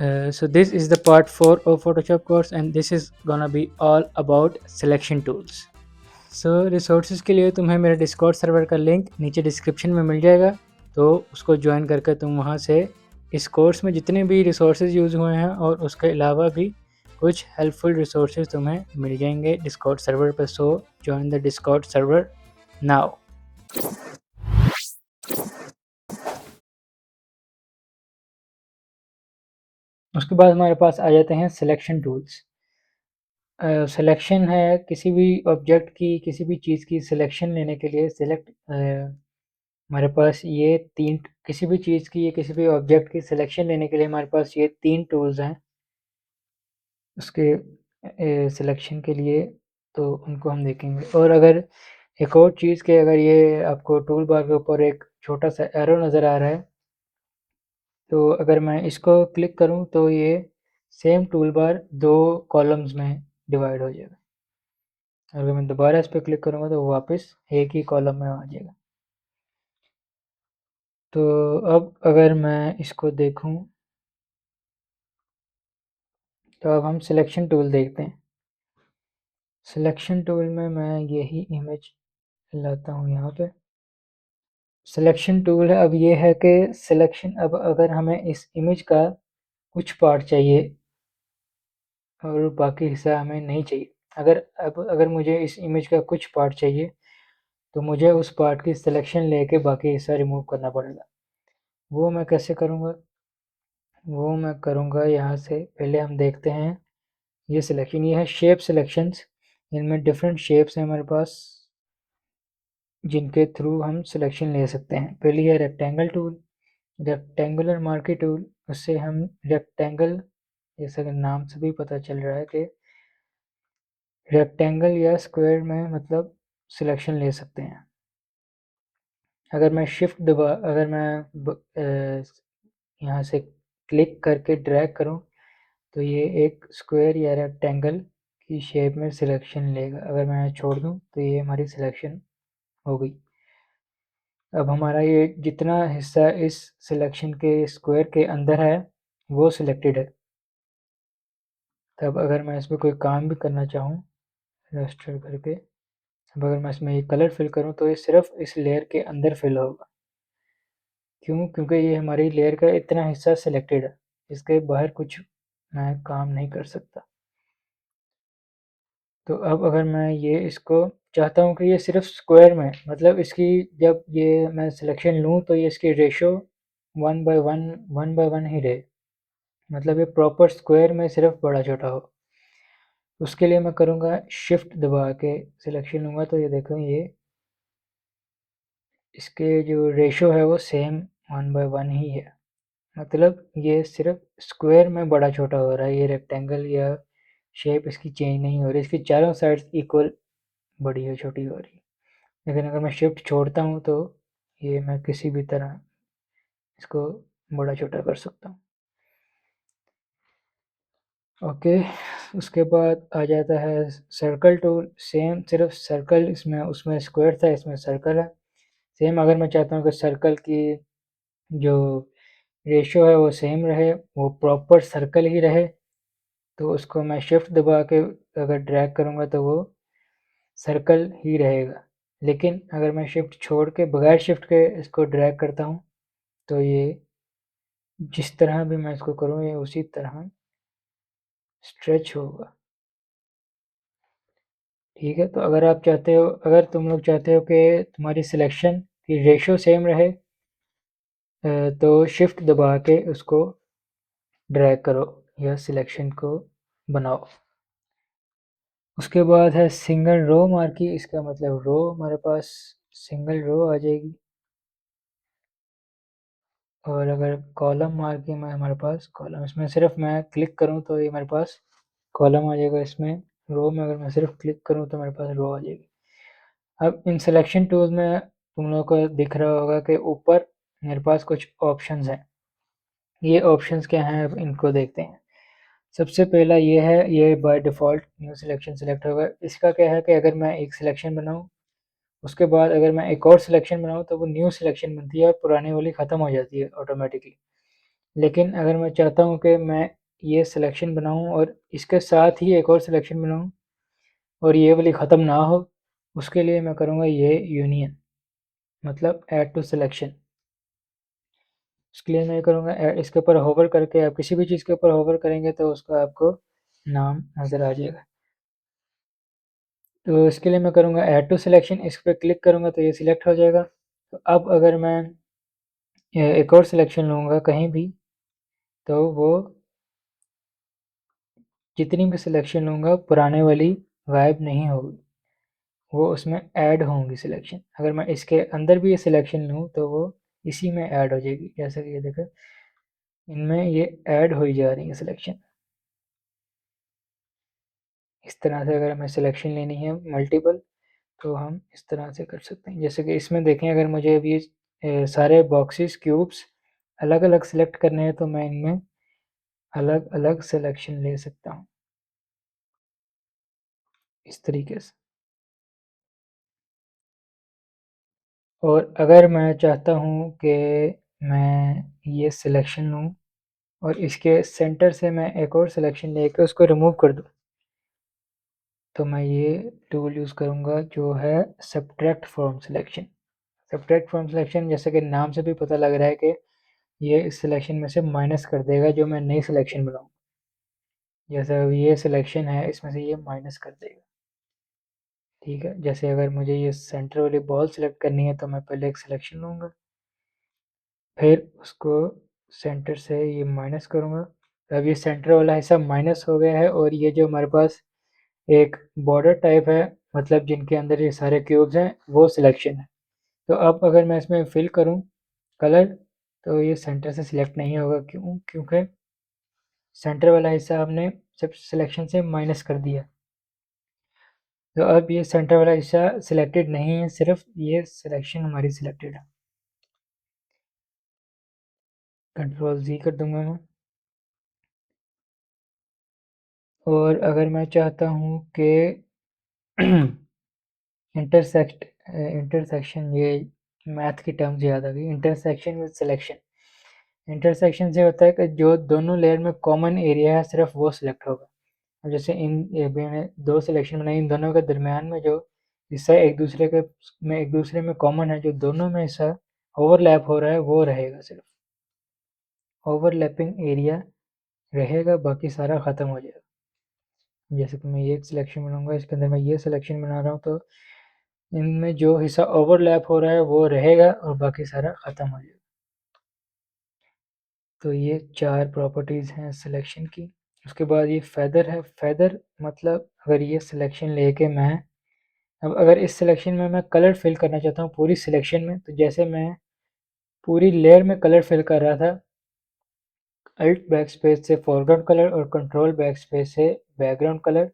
So this is the part 4 of Photoshop course and this is gonna be all about selection tools. So resources के लिए तुम्हें मेरे Discord server का link नीचे description में मिल जाएगा, तो उसको ज्वाइन करके तुम वहाँ से इस कोर्स में जितने भी रिसोर्सेज यूज़ हुए हैं और उसके अलावा भी कुछ हेल्पफुल रिसोर्सेज तुम्हें मिल जाएंगे डिस्कॉर्ड सर्वर पर। सो join the Discord server now. उसके बाद हमारे पास आ जाते हैं सिलेक्शन टूल्स। सिलेक्शन है किसी भी ऑब्जेक्ट की, किसी भी चीज़ की सिलेक्शन लेने के लिए हमारे पास ये तीन, किसी भी चीज़ की या किसी भी ऑब्जेक्ट की सिलेक्शन लेने के लिए हमारे पास ये तीन टूल्स हैं उसके सिलेक्शन के लिए, तो उनको हम देखेंगे। और अगर एक और चीज़ के, अगर ये आपको टूल बार के ऊपर एक छोटा सा एरो नज़र आ रहा है, तो अगर मैं इसको क्लिक करूं तो ये सेम टूल बार दो कॉलम्स में डिवाइड हो जाएगा। अगर मैं दोबारा इस पर क्लिक करूँगा तो वो वापस एक ही कॉलम में आ जाएगा। तो अब अगर मैं इसको देखूं तो अब हम सिलेक्शन टूल देखते हैं। सिलेक्शन टूल में मैं यही इमेज लाता हूँ यहाँ पे। सिलेक्शन टूल है, अब ये है कि सिलेक्शन, अब अगर हमें इस इमेज का कुछ पार्ट चाहिए और बाकी हिस्सा हमें नहीं चाहिए, अगर मुझे इस इमेज का कुछ पार्ट चाहिए तो मुझे उस पार्ट की सिलेक्शन लेके बाकी हिस्सा रिमूव करना पड़ेगा। वो मैं कैसे करूँगा? वो मैं करूँगा यहाँ से, पहले हम देखते हैं ये सिलेक्शन, ये है शेप सिलेक्शंस। इनमें डिफरेंट शेप्स हैं हमारे पास जिनके थ्रू हम सिलेक्शन ले सकते हैं। पहली है rectangle tool, rectangular marquee tool. उससे हम रेक्टेंगल, जैसा कि नाम से भी पता चल रहा है कि रेक्टेंगल या स्क्वायर में मतलब सिलेक्शन ले सकते हैं। अगर मैं शिफ्ट दबा, अगर मैं यहाँ से क्लिक करके ड्रैग करूँ तो ये एक स्क्वायर या रेक्टेंगल की शेप में सिलेक्शन लेगा। अगर मैं छोड़ दूँ तो ये हमारी सिलेक्शन हो गई। अब हमारा ये जितना हिस्सा इस सिलेक्शन के स्क्वायर के अंदर है वो सिलेक्टेड है। तब अगर मैं इसमें कोई काम भी करना चाहूँ रजिस्टर करके, अब अगर मैं इसमें ये कलर फिल करूँ तो ये सिर्फ इस लेयर के अंदर फिल होगा। क्यों? क्योंकि ये हमारी लेयर का इतना हिस्सा सिलेक्टेड है, इसके बाहर कुछ मैं काम नहीं कर सकता। तो अब अगर मैं ये इसको चाहता हूँ कि ये सिर्फ स्क्वायर में, मतलब इसकी जब ये मैं सिलेक्शन लूँ तो ये इसकी रेशो 1/1 ही रहे, मतलब ये प्रॉपर स्क्वायर में सिर्फ बड़ा छोटा हो। उसके लिए मैं करूँगा शिफ्ट दबा के सिलेक्शन लूँगा तो ये देखो, ये इसके जो रेशो है वो सेम 1/1 ही है, मतलब ये सिर्फ स्क्वायर में बड़ा छोटा हो रहा है। ये रेक्टेंगल या शेप इसकी चेंज नहीं हो रही, इसकी चारों साइड्स इक्वल बड़ी या छोटी हो रही है। लेकिन अगर मैं शिफ्ट छोड़ता हूँ तो ये मैं किसी भी तरह इसको बड़ा छोटा कर सकता हूँ। ओके, उसके बाद आ जाता है सर्कल टूल। सेम, सिर्फ सर्कल, इसमें उसमें स्क्वायर था, इसमें सर्कल है। सेम अगर मैं चाहता हूँ कि सर्कल की जो रेशो है वो सेम रहे, वो प्रॉपर सर्कल ही रहे, तो उसको मैं शिफ्ट दबा के अगर ड्रैग करूँगा तो वो सर्कल ही रहेगा। लेकिन अगर मैं शिफ्ट छोड़ के, बगैर शिफ्ट के इसको ड्रैग करता हूँ तो ये जिस तरह भी मैं इसको करूँ ये उसी तरह स्ट्रेच होगा। ठीक है, तो अगर आप चाहते हो, अगर तुम लोग चाहते हो कि तुम्हारी सिलेक्शन की रेशो सेम रहे, तो शिफ्ट दबा के उसको ड्रैग करो या सिलेक्शन को बनाओ। उसके बाद है सिंगल रो मार्की। इसका मतलब रो, हमारे पास सिंगल रो आ जाएगी। और अगर कॉलम मार्की में हमारे पास कॉलम, इसमें सिर्फ मैं क्लिक करूँ तो ये हमारे पास कॉलम आ जाएगा। इसमें रो में अगर मैं सिर्फ क्लिक करूँ तो मेरे पास रो आ जाएगी। अब इन सिलेक्शन टूल्स में तुम लोगों को दिख रहा होगा कि ऊपर मेरे पास कुछ ऑप्शंस हैं। ये ऑप्शंस क्या हैं, अब इनको देखते हैं। सबसे पहला ये है, ये by default new selection select होगा। इसका क्या है कि अगर मैं एक सिलेक्शन बनाऊँ, उसके बाद अगर मैं एक और सिलेक्शन बनाऊँ तो वो न्यू सिलेक्शन बनती है और पुरानी वाली ख़त्म हो जाती है ऑटोमेटिकली। लेकिन अगर मैं चाहता हूँ कि मैं ये सिलेक्शन बनाऊँ और इसके साथ ही एक और सिलेक्शन बनाऊँ और ये वाली ख़त्म ना हो, उसके लिए मैं करूँगा ये यूनियन, मतलब ऐड टू सिलेक्शन। उसके लिए मैं करूँगा इसके ऊपर होवर करके, आप किसी भी चीज़ के ऊपर होवर करेंगे तो उसका आपको नाम नज़र आ जाएगा। तो इसके लिए मैं करूँगा ऐड टू सिलेक्शन, इस पर क्लिक करूँगा तो ये सिलेक्ट हो जाएगा। तो अब अगर मैं एक और सिलेक्शन लूँगा कहीं भी, तो वो जितनी भी सिलेक्शन लूँगा पुराने वाली गायब नहीं होगी, वो उसमें ऐड होंगी सिलेक्शन। अगर मैं इसके अंदर भी ये सिलेक्शन लूँ तो वो इसी में ऐड हो जाएगी। जैसे कि ये देखो, इनमें ये ऐड हो ही जा रही है सिलेक्शन। इस तरह से अगर हमें सिलेक्शन लेनी है मल्टीपल, तो हम इस तरह से कर सकते हैं। जैसे कि इसमें देखें, अगर मुझे अभी सारे बॉक्सेस क्यूब्स अलग अलग सेलेक्ट करने हैं तो मैं इनमें अलग अलग सिलेक्शन ले सकता हूँ इस तरीके से। और अगर मैं चाहता हूँ कि मैं ये सिलेक्शन लूँ और इसके सेंटर से मैं एक और सिलेक्शन लेकर उसको रिमूव कर दूँ, तो मैं ये टूल यूज़ करूँगा जो है subtract from selection. Subtract from selection, जैसे कि नाम से भी पता लग रहा है कि ये इस सिलेक्शन में से माइनस कर देगा जो मैं नई सिलेक्शन बनाऊँ। जैसे अभी ये सिलेक्शन है, इसमें से ये माइनस कर देगा। ठीक है, जैसे अगर मुझे ये सेंटर वाली बॉल सेलेक्ट करनी है तो मैं पहले एक सिलेक्शन लूँगा, फिर उसको सेंटर से ये माइनस करूँगा। अब ये सेंटर वाला हिस्सा माइनस हो गया है और ये जो हमारे पास एक बॉर्डर टाइप है, मतलब जिनके अंदर ये सारे क्यूब्स हैं, वो सिलेक्शन है। तो अब अगर मैं इसमें फिल करूँ कलर, तो ये सेंटर से सिलेक्ट नहीं होगा। क्यों? क्योंकि सेंटर वाला हिस्सा हमने सब सिलेक्शन से माइनस कर दिया। तो अब ये सेंटर वाला हिस्सा सिलेक्टेड नहीं है, सिर्फ ये सिलेक्शन हमारी सिलेक्टेड है। कंट्रोल Z कर दूंगा मैं। और अगर मैं चाहता हूँ कि इंटरसेक्ट इंटरसेक्शन, ये मैथ की टर्म्स याद आ गई, इंटरसेक्शन विद सिलेक्शन। इंटरसेक्शन से होता है कि जो दोनों लेयर में कॉमन एरिया है सिर्फ वो सिलेक्ट होगा। अब जैसे मैंने दो सिलेक्शन बनाई, इन दोनों के दरमियान में जो हिस्सा एक दूसरे में कॉमन है, जो दोनों में हिस्सा ओवरलैप हो रहा है वो रहेगा, सिर्फ ओवरलैपिंग एरिया रहेगा, बाकी सारा ख़त्म हो जाएगा। जैसे कि मैं ये एक सिलेक्शन बनाऊंगा, इसके अंदर मैं ये सिलेक्शन बना रहा हूँ, तो इनमें जो हिस्सा ओवरलैप हो रहा है वो रहेगा और बाकी सारा ख़त्म हो जाएगा। तो ये चार प्रॉपर्टीज़ हैं सिलेक्शन की। उसके बाद ये फेदर है। फेदर मतलब अगर ये सिलेक्शन लेके मैं, अब अगर इस सिलेक्शन में मैं कलर फिल करना चाहता हूँ पूरी सिलेक्शन में, तो जैसे मैं पूरी लेयर में कलर फिल कर रहा था अल्ट बैक स्पेस से फोरग्राउंड कलर और कंट्रोल बैक स्पेस से बैकग्राउंड कलर,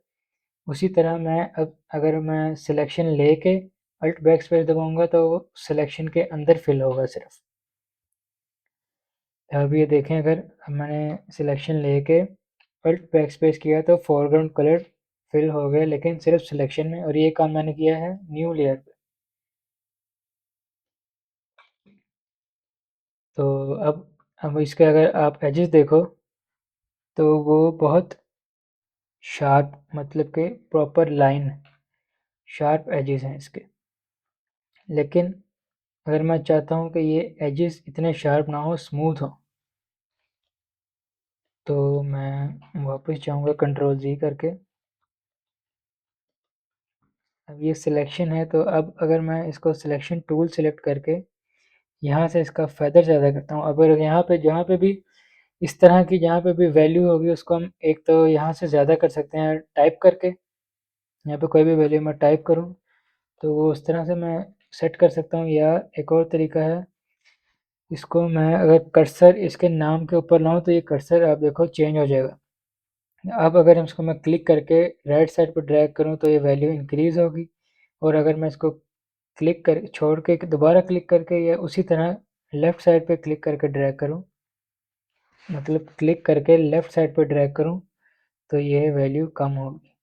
उसी तरह मैं अब अगर मैं सिलेक्शन लेके अल्ट बैक स्पेस दबाऊंगा तो वो सिलेक्शन के अंदर फिल होगा सिर्फ। अब ये देखें, अगर मैंने सिलेक्शन लेके अल्ट बैक स्पेस किया तो फोरग्राउंड कलर फिल हो गए, लेकिन सिर्फ सिलेक्शन में, और ये काम मैंने किया है न्यू लेयर पे। तो अब इसके अगर आप एजेस देखो तो वो बहुत शार्प, मतलब कि प्रॉपर लाइन, शार्प एजेस हैं इसके। लेकिन अगर मैं चाहता हूँ कि ये एजेस इतने शार्प ना हो, स्मूथ हो, तो मैं वापस जाऊँगा कंट्रोल Z करके। अब ये सिलेक्शन है, तो अब अगर मैं इसको सिलेक्शन टूल सेलेक्ट करके यहाँ से इसका फेदर ज़्यादा करता हूँ। अगर यहाँ पे जहाँ पे भी इस तरह की जहाँ पे भी वैल्यू होगी उसको हम एक तो यहाँ से ज़्यादा कर सकते हैं टाइप करके। यहाँ पे कोई भी वैल्यू मैं टाइप करूँ तो वो उस तरह से मैं सेट कर सकता हूँ, या एक और तरीका है, इसको मैं अगर कर्सर इसके नाम के ऊपर लाऊँ तो ये कर्सर आप देखो चेंज हो जाएगा। अब अगर इसको मैं क्लिक करके राइट साइड पर ड्रैग करूँ तो ये वैल्यू इंक्रीज़ होगी, और अगर मैं इसको क्लिक कर छोड़ के दोबारा क्लिक करके या उसी तरह लेफ़्ट साइड पे क्लिक करके ड्रैग करूँ, मतलब क्लिक करके लेफ़्ट साइड पे ड्रैग करूँ, तो ये वैल्यू कम होगी।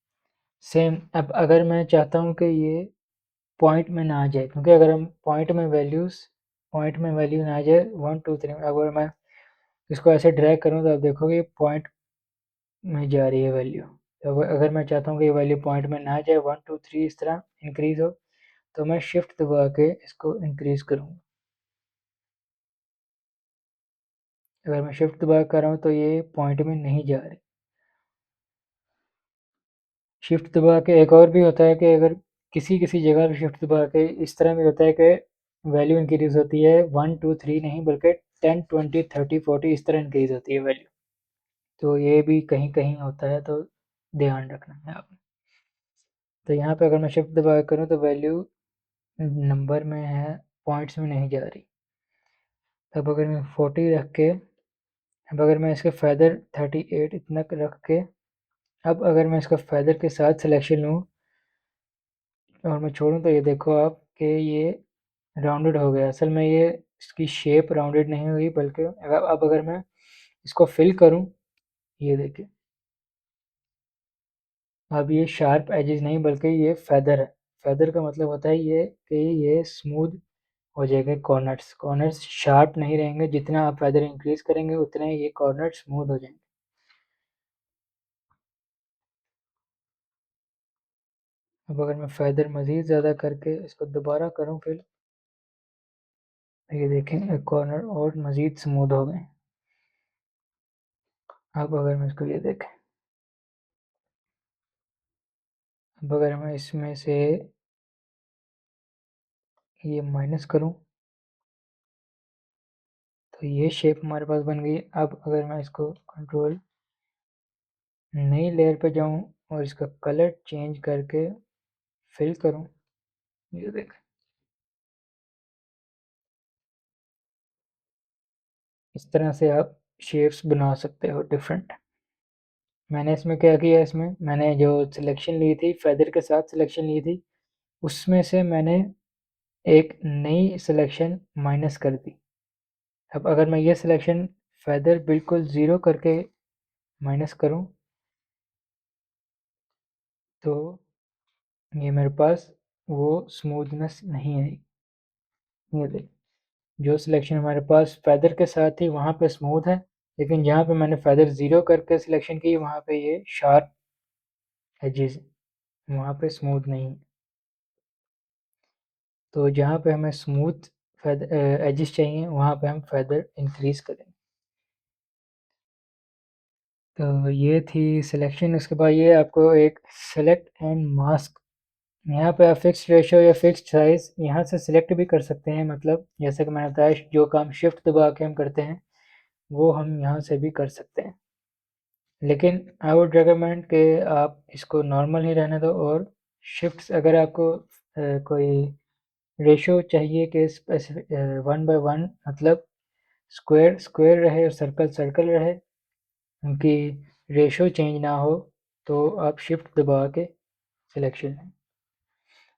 सेम अब अगर मैं चाहता हूँ कि ये पॉइंट में ना आ जाए, क्योंकि अगर हम पॉइंट में वैल्यू ना आ जाए 1 2 3, अगर मैं इसको ऐसे ड्रैग करूँ तो आप देखोगे पॉइंट में जा रही है वैल्यू। तो अगर मैं चाहता हूँ कि ये वैल्यू पॉइंट में ना जाए, 1 2 3 इस तरह इंक्रीज हो, तो मैं शिफ्ट दबा के इसको इंक्रीज करूँगा। अगर मैं शिफ्ट दबा कर रहा हूँ तो ये पॉइंट में नहीं जा रही। शिफ्ट दबा के एक और भी होता है कि अगर किसी किसी जगह पे शिफ्ट दबा के इस तरह भी होता है कि वैल्यू इंक्रीज होती है 1 2 3 नहीं बल्कि 10 20 30 40 इस तरह इंक्रीज होती है वैल्यू। तो ये भी कहीं कहीं होता है, तो ध्यान रखना है आपने। तो यहाँ पे अगर मैं शिफ्ट दबा के करूँ तो वैल्यू नंबर में है, पॉइंट्स में नहीं जा रही। अब अगर मैं 40 रख के, अब अगर मैं इसके फेदर 38 इतना रख के, अब अगर मैं इसका फेदर के साथ सिलेक्शन लूँ और मैं छोड़ूँ तो ये देखो आप कि ये राउंडेड हो गया। असल में ये इसकी शेप राउंडेड नहीं हुई, बल्कि अब अगर मैं इसको फिल करूँ, ये देखिए अब ये शार्प एजेस नहीं बल्कि ये फेदर है। फेदर का मतलब होता है ये कि ये स्मूथ हो जाएगा। कॉर्नर्स कॉर्नर्स शार्प नहीं रहेंगे, जितना आप फेदर इंक्रीज करेंगे उतने ये कॉर्नर स्मूथ हो जाएंगे। अब अगर मैं फेदर मज़ीद ज़्यादा करके इसको दोबारा करूँ फिर, ये देखें कॉर्नर और मज़ीद स्मूथ हो गए। अब अगर मैं इसको ये देखें, अब अगर मैं इसमें से ये माइनस करूँ तो ये शेप हमारे पास बन गई। अब अगर मैं इसको कंट्रोल नई लेयर पे जाऊँ और इसका कलर चेंज करके फिल करूँ, ये देख इस तरह से आप शेप्स बना सकते हो डिफरेंट। मैंने इसमें क्या किया, इसमें मैंने जो सिलेक्शन ली थी फेदर के साथ सिलेक्शन ली थी, उसमें से मैंने एक नई सिलेक्शन माइनस कर दी। अब अगर मैं ये सिलेक्शन फेदर बिल्कुल ज़ीरो करके माइनस करूँ तो ये मेरे पास वो स्मूथनेस नहीं आई। ये देख, जो सिलेक्शन हमारे पास फेदर के साथ थी वहाँ पे स्मूथ है, लेकिन जहाँ पे मैंने फेदर ज़ीरो करके सिलेक्शन की वहाँ पे ये शार्प एजेस, वहाँ पे स्मूथ नहीं है। तो जहाँ पे हमें स्मूथ एजेस चाहिए वहाँ पे हम फेदर इंक्रीज करेंगे। तो ये थी सिलेक्शन। उसके बाद ये आपको एक सेलेक्ट एंड मास्क, यहाँ पे आप फिक्स रेशो या फिक्स साइज यहाँ से सिलेक्ट भी कर सकते हैं। मतलब जैसे कि मैंने बताया, जो काम शिफ्ट दबा के हम करते हैं वो हम यहाँ से भी कर सकते हैं, लेकिन आई वुड रिकमेंड कि आप इसको नॉर्मल ही रहने दो। और शिफ्ट्स अगर आपको कोई रेशो चाहिए कि 1/1 मतलब स्क्वायर स्क्वायर रहे और सर्कल सर्कल रहे, उनकी रेशो चेंज ना हो, तो आप शिफ्ट दबा के सिलेक्शन लें।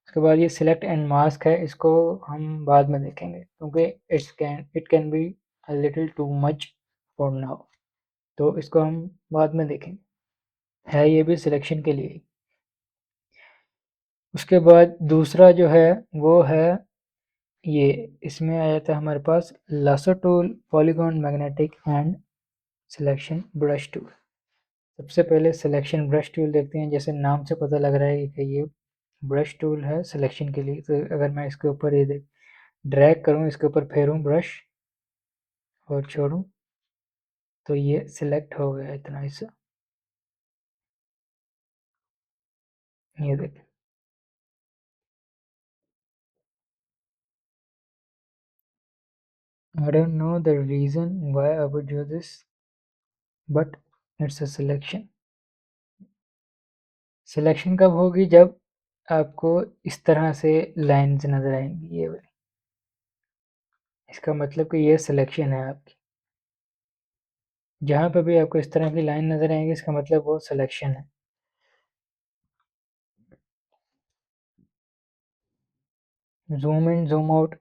उसके बाद ये सिलेक्ट एंड मास्क है, इसको हम बाद में देखेंगे क्योंकि it can be a little too much for now, तो इसको हम बाद में देखेंगे। है ये भी सिलेक्शन के लिए। उसके बाद दूसरा जो है वो है ये, इसमें आ जाता है हमारे पास lasso tool, polygon, magnetic and selection brush tool. सबसे पहले सिलेक्शन ब्रश टूल देखते हैं। जैसे नाम से पता लग रहा है कि ये ब्रश टूल है सिलेक्शन के लिए। तो अगर मैं इसके ऊपर ये देख ड्रैग करूँ, इसके ऊपर फेरूँ ब्रश और छोड़ूँ, तो ये सिलेक्ट हो गया इतना हिस्सा। ये देखें, I don't know the reason why I would do this, but it's a selection। Selection कब होगी, जब आपको इस तरह से लाइन्स नज़र आएंगी ये वाली, इसका मतलब कि ये सिलेक्शन है आपकी। जहाँ पे भी आपको इस तरह की लाइन नज़र आएंगी इसका मतलब वो सिलेक्शन है। Zoom in zoom out,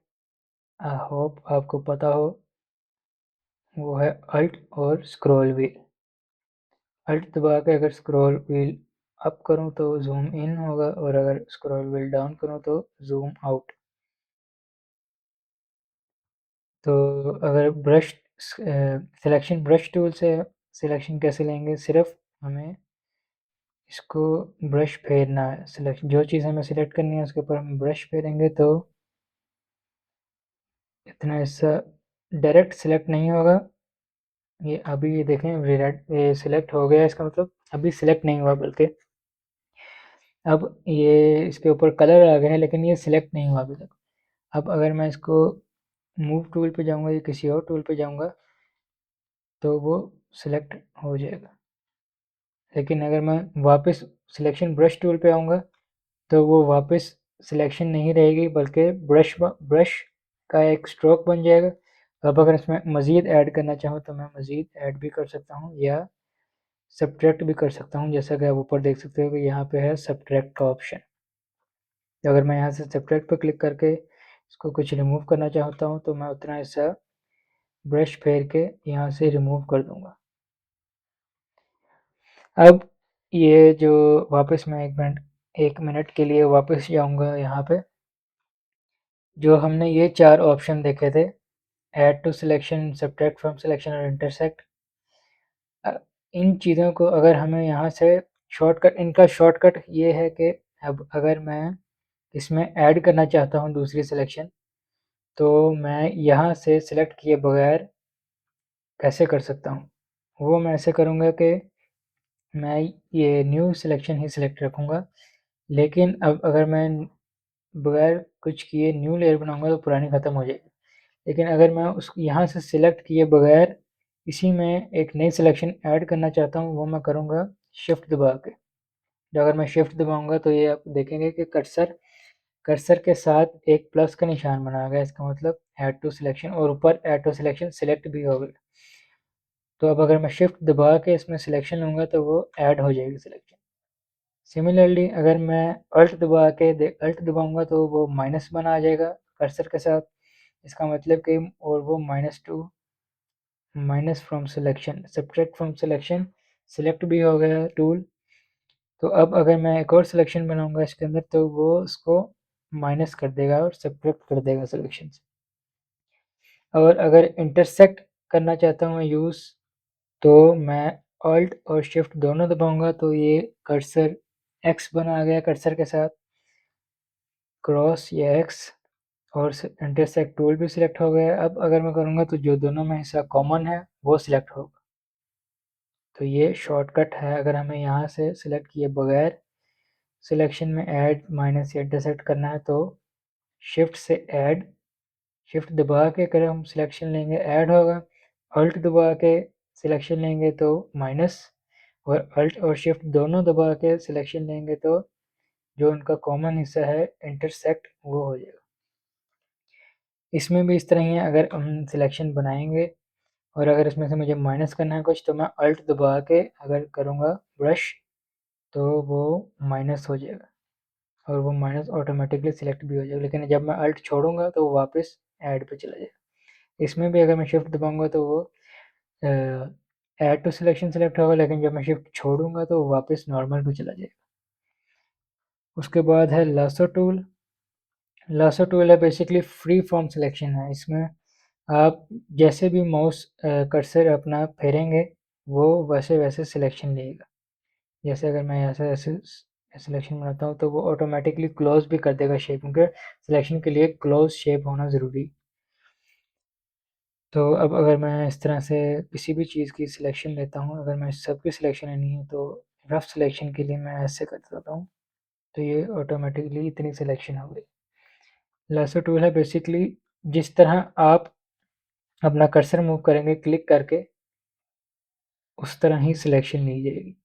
I hope आपको पता हो, वो है अल्ट और स्क्रॉल व्हील। अल्ट दबा के अगर स्क्रॉल व्हील अप करूँ तो जूम इन होगा, और अगर स्क्रॉल व्हील डाउन करूँ तो जूम आउट। तो अगर ब्रश सिलेक्शन ब्रश टूल से सिलेक्शन कैसे लेंगे, सिर्फ हमें इसको ब्रश फेरना है। सिलेक्शन जो चीज़ हमें सिलेक्ट करनी है उसके ऊपर हम ब्रश फेरेंगे तो इतना हिस्सा डायरेक्ट सिलेक्ट नहीं होगा। ये अभी ये देखें ये सिलेक्ट हो गया, इसका मतलब अभी सिलेक्ट नहीं हुआ, बल्कि अब ये इसके ऊपर कलर आ गया है लेकिन ये सिलेक्ट नहीं हुआ अभी तक। अब अगर मैं इसको मूव टूल पे जाऊंगा या किसी और टूल पे जाऊंगा तो वो सिलेक्ट हो जाएगा। लेकिन अगर मैं वापस सिलेक्शन ब्रश टूल पे आऊँगा तो वो वापस सिलेक्शन नहीं रहेगी, बल्कि ब्रश का एक स्ट्रोक बन जाएगा। अब अगर इसमें मज़ीद ऐड करना चाहूँ तो मैं मज़ीद ऐड भी कर सकता हूँ या सब्ट्रैक्ट भी कर सकता हूँ। जैसा कि आप ऊपर देख सकते हो कि यहाँ पे है सब्ट्रैक्ट का ऑप्शन। तो अगर मैं यहाँ से सब्ट्रैक्ट पर क्लिक करके इसको कुछ रिमूव करना चाहता हूँ तो मैं उतना हिस्सा ब्रश फेर के यहाँ से रिमूव कर दूँगा। अब ये जो वापस मैं 1 मिनट के लिए वापस जाऊँगा यहाँ पे, जो हमने ये 4 ऑप्शन देखे थे, add to selection, subtract from selection और इंटरसेक्ट। इन चीज़ों को अगर हमें यहाँ से इनका शॉर्टकट ये है कि अब अगर मैं इसमें ऐड करना चाहता हूँ दूसरी सिलेक्शन, तो मैं यहाँ से सिलेक्ट किए बगैर कैसे कर सकता हूँ। वो मैं ऐसे करूँगा कि मैं ये न्यू सिलेक्शन ही सिलेक्ट रखूँगा। लेकिन अब अगर मैं बगैर कुछ किए न्यू लेयर बनाऊँगा तो पुरानी ख़त्म हो जाएगी। लेकिन अगर मैं उस यहाँ से सिलेक्ट किए बगैर इसी में एक नई सिलेक्शन ऐड करना चाहता हूँ, वो मैं करूँगा शिफ्ट दबा के। तो अगर मैं शिफ्ट दबाऊँगा तो ये आप देखेंगे कि कर्सर के साथ एक प्लस का निशान बना गया। इसका मतलब ऐड टू सिलेक्शन, और ऊपर ऐड टू सिलेक्शन सिलेक्ट भी हो गया। तो अब अगर मैं शिफ्ट दबा के इसमें सिलेक्शन लूँगा तो वो ऐड हो जाएगी सिलेक्शन। सिमिलरली अगर मैं अल्ट दबाऊँगा तो वो माइनस बना आ जाएगा कर्सर के साथ। इसका मतलब कि और वो minus from selection, subtract from selection, select भी हो गया टूल। तो अब अगर मैं एक और सिलेक्शन बनाऊँगा इसके अंदर तो वो उसको माइनस कर देगा और सब्ट्रैक्ट कर देगा सिलेक्शन से। और अगर इंटरसेक्ट करना चाहता हूँ मैं यूज़, तो मैं अल्ट और शिफ्ट दोनों दबाऊँगा तो ये कर्सर एक्स बना आ गया कर्सर के साथ, क्रॉस या एक्स, और इंटरसेक्ट टूल भी सिलेक्ट हो गया। अब अगर मैं करूँगा तो जो दोनों में हिस्सा कॉमन है वो सिलेक्ट होगा। तो ये शॉर्टकट है अगर हमें यहाँ से सिलेक्ट किए बगैर सिलेक्शन में ऐड, माइनस या इंटरसेक्ट करना है तो शिफ्ट से ऐड, शिफ्ट दबा के अगर हम सिलेक्शन लेंगे ऐड होगा, अल्ट दबा के सिलेक्शन लेंगे तो माइनस, और अल्ट और शिफ्ट दोनों दबा के सिलेक्शन लेंगे तो जो उनका कॉमन हिस्सा है इंटरसेक्ट वो हो जाएगा। इसमें भी इस तरह ही है, अगर हम सिलेक्शन बनाएंगे और अगर इसमें से मुझे माइनस करना है कुछ तो मैं अल्ट दबा के अगर करूँगा ब्रश तो वो माइनस हो जाएगा और वो माइनस ऑटोमेटिकली सिलेक्ट भी हो जाएगा। लेकिन जब मैं अल्ट छोड़ूंगा तो वो वापस ऐड पे चला जाएगा। इसमें भी अगर मैं शिफ्ट दबाऊंगा तो वो ऐड टू सिलेक्शन सिलेक्ट होगा, लेकिन जब मैं शिफ्ट छोड़ूंगा तो वो वापस नॉर्मल पे चला जाएगा। उसके बाद है लासो टूल। लासो टूल है बेसिकली फ्री फॉर्म सिलेक्शन है। इसमें आप जैसे भी माउस कर्सर अपना फेरेंगे वो वैसे वैसे सिलेक्शन लेगा। जैसे अगर मैं यहाँ से ऐसे सिलेक्शन बनाता हूँ तो वो ऑटोमेटिकली क्लोज भी कर देगा शेप, क्योंकि सिलेक्शन के लिए क्लोज शेप होना ज़रूरी। तो अब अगर मैं इस तरह से किसी भी चीज़ की सिलेक्शन लेता हूँ, अगर मैं सबकी सिलेक्शन लेनी है तो रफ सिलेक्शन के लिए मैं ऐसे कर देता हूँ तो ये ऑटोमेटिकली इतनी सिलेक्शन हो गई। लासो टूल है बेसिकली जिस तरह आप अपना कर्सर मूव करेंगे क्लिक करके उस तरह ही सिलेक्शन ली जाएगी।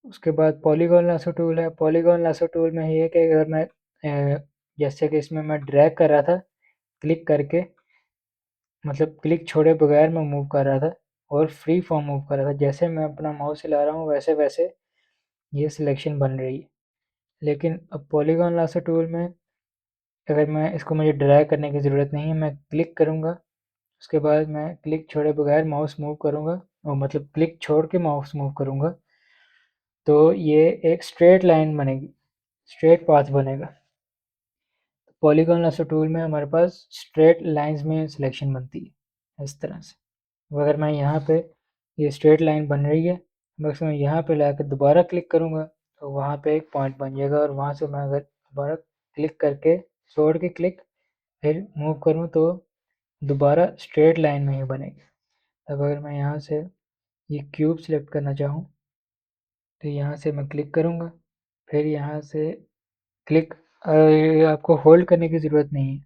उसके बाद पॉलीगॉन लासो टूल है। पॉलीगॉन लासो टूल में ये है कि अगर मैं जैसे कि इसमें मैं ड्रैग कर रहा था क्लिक करके, मतलब क्लिक छोड़े बगैर मैं मूव कर रहा था और फ्री फॉर्म मूव कर रहा था, जैसे मैं अपना माउस हिला रहा हूँ वैसे वैसे ये सिलेक्शन बन रही है। लेकिन अब पॉलीगॉन लासो टूल में अगर मैं इसको मुझे ड्रैग करने की ज़रूरत नहीं है, मैं क्लिक करूँगा उसके बाद मैं क्लिक छोड़े बगैर माउस मूव करूँगा और मतलब क्लिक छोड़ के माउस मूव करूँगा तो ये एक स्ट्रेट लाइन बनेगी, स्ट्रेट पाथ बनेगा। पॉलीगॉन लासो टूल में हमारे पास स्ट्रेट लाइंस में सिलेक्शन बनती है इस तरह से। अब अगर मैं यहाँ पे ये स्ट्रेट लाइन बन रही है, बस मैं यहाँ पे लाकर दोबारा क्लिक करूँगा तो वहाँ पे एक पॉइंट बन जाएगा, और वहाँ से मैं अगर दोबारा क्लिक करके छोड़ के क्लिक फिर मूव करूँ तो दोबारा स्ट्रेट लाइन में ही बनेगी। अब अगर मैं यहाँ से ये क्यूब सिलेक्ट करना चाहूँ तो यहाँ से मैं क्लिक करूँगा, फिर यहाँ से क्लिक, आपको होल्ड करने की ज़रूरत नहीं है,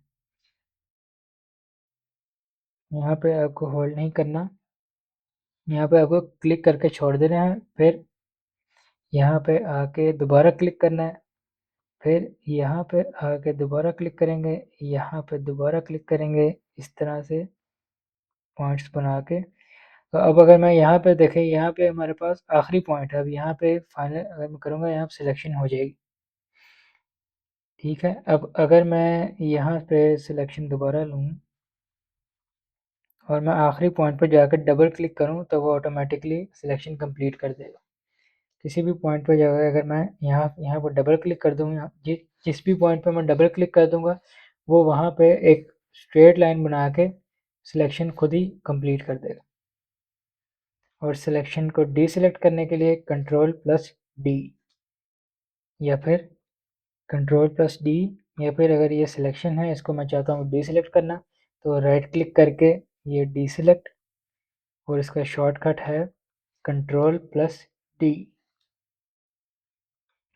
यहाँ पे आपको होल्ड नहीं करना, यहाँ पे आपको क्लिक करके छोड़ देना है, फिर यहाँ पे आके दोबारा क्लिक करना है, फिर यहाँ पे आके दोबारा क्लिक करेंगे, यहाँ पे दोबारा क्लिक करेंगे, इस तरह से पॉइंट्स बना के। तो अब अगर मैं यहाँ पे देखें, यहाँ पे हमारे पास आखिरी पॉइंट है, अब यहाँ पे फाइनल अगर मैं करूँगा यहाँ पे सिलेक्शन हो जाएगी। ठीक है, अब अगर मैं यहाँ पे सिलेक्शन दोबारा लूँ और मैं आखिरी पॉइंट पर जाकर डबल क्लिक करूँ तो वो ऑटोमेटिकली सिलेक्शन कंप्लीट कर देगा। किसी भी पॉइंट पर जाकर अगर मैं यहाँ यहाँ पर डबल क्लिक कर दूँ, जिस भी पॉइंट पर मैं डबल क्लिक कर दूँगा वो वहाँ पे एक स्ट्रेट लाइन बना के सिलेक्शन खुद ही कंप्लीट कर देगा। और सिलेक्शन को डीसेलेक्ट करने के लिए कंट्रोल प्लस डी, या फिर कंट्रोल प्लस डी, या फिर अगर ये सिलेक्शन है इसको मैं चाहता हूँ डीसेलेक्ट करना तो राइट क्लिक करके ये डीसेलेक्ट, और इसका शॉर्टकट है control plus D,